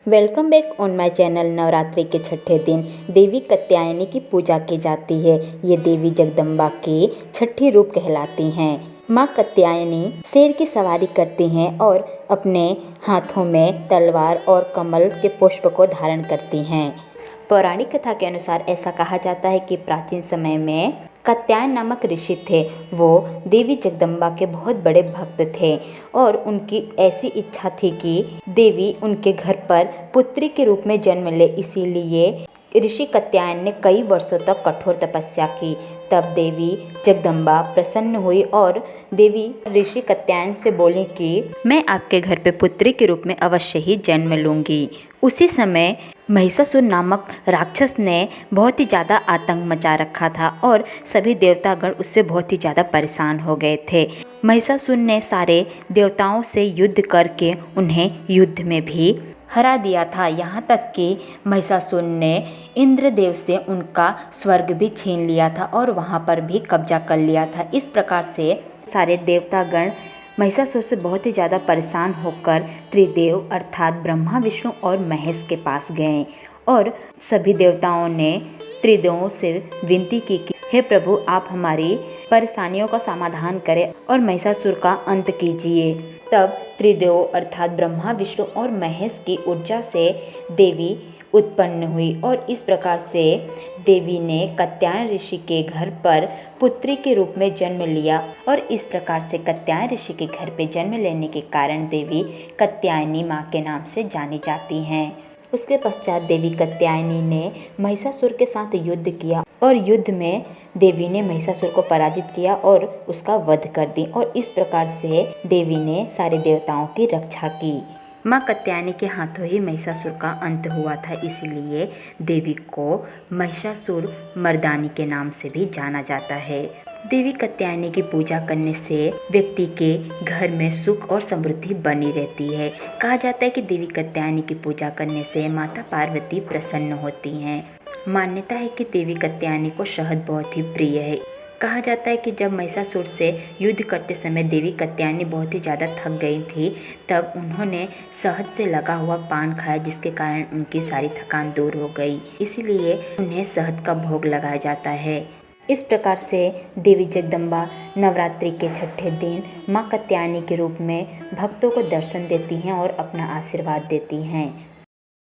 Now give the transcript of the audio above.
Welcome back on my channel. Navratri के छठे दिन देवी कात्यायनी की पूजा की जाती है। ये देवी जगदम्बा के छठी रूप कहलाती हैं। माँ कात्यायनी शेर की सवारी करती हैं और अपने हाथों में तलवार और कमल के पुष्प को धारण करती हैं। पौराणिक कथा के अनुसार ऐसा कहा जाता है कि प्राचीन समय में कात्यायन नामक ऋषि थे। वो देवी जगदम्बा के बहुत बड़े भक्त थे और उनकी ऐसी इच्छा थी कि देवी उनके घर पर पुत्री के रूप में जन्म ले। इसीलिए ऋषि कात्यायन ने कई वर्षों तक कठोर तपस्या की। तब देवी जगदम्बा प्रसन्न हुई और देवी ऋषि कात्यायन से बोली कि मैं आपके घर पे पुत्री के रूप में अवश्य ही जन्म लूँगी। उसी समय महिषासुर नामक राक्षस ने बहुत ही ज़्यादा आतंक मचा रखा था और सभी देवतागण उससे बहुत ही ज़्यादा परेशान हो गए थे। महिषासुर ने सारे देवताओं से युद्ध करके उन्हें युद्ध में भी हरा दिया था। यहाँ तक कि महिषासुर ने इंद्रदेव से उनका स्वर्ग भी छीन लिया था और वहाँ पर भी कब्जा कर लिया था। इस प्रकार से सारे देवतागण महिषासुर से बहुत ही ज़्यादा परेशान होकर त्रिदेव अर्थात ब्रह्मा, विष्णु और महेश के पास गए और सभी देवताओं ने त्रिदेवों से विनती की कि हे प्रभु, आप हमारी परेशानियों का समाधान करें और महिषासुर का अंत कीजिए। तब त्रिदेव अर्थात ब्रह्मा, विष्णु और महेश की ऊर्जा से देवी उत्पन्न हुई और इस प्रकार से देवी ने कात्यायन ऋषि के घर पर पुत्री के रूप में जन्म लिया और इस प्रकार से कात्यायन ऋषि के घर पे जन्म लेने के कारण देवी कात्यायनी माँ के नाम से जानी जाती हैं। उसके पश्चात देवी कात्यायनी ने महिषासुर के साथ युद्ध किया और युद्ध में देवी ने महिषासुर को पराजित किया और उसका वध कर दी और इस प्रकार से देवी ने सारे देवताओं की रक्षा की। माँ कात्यायनी के हाथों ही महिषासुर का अंत हुआ था, इसीलिए देवी को महिषासुर मर्दानी के नाम से भी जाना जाता है। देवी कात्यायनी की पूजा करने से व्यक्ति के घर में सुख और समृद्धि बनी रहती है। कहा जाता है कि देवी कात्यायनी की पूजा करने से माता पार्वती प्रसन्न होती हैं। मान्यता है कि देवी कात्यायनी को शहद बहुत ही प्रिय है। कहा जाता है कि जब महिषासुर से युद्ध करते समय देवी कात्यायनी बहुत ही ज़्यादा थक गई थी, तब उन्होंने शहद से लगा हुआ पान खाया, जिसके कारण उनकी सारी थकान दूर हो गई। इसीलिए उन्हें शहद का भोग लगाया जाता है। इस प्रकार से देवी जगदम्बा नवरात्रि के छठे दिन माँ कात्यायनी के रूप में भक्तों को दर्शन देती हैं और अपना आशीर्वाद देती हैं।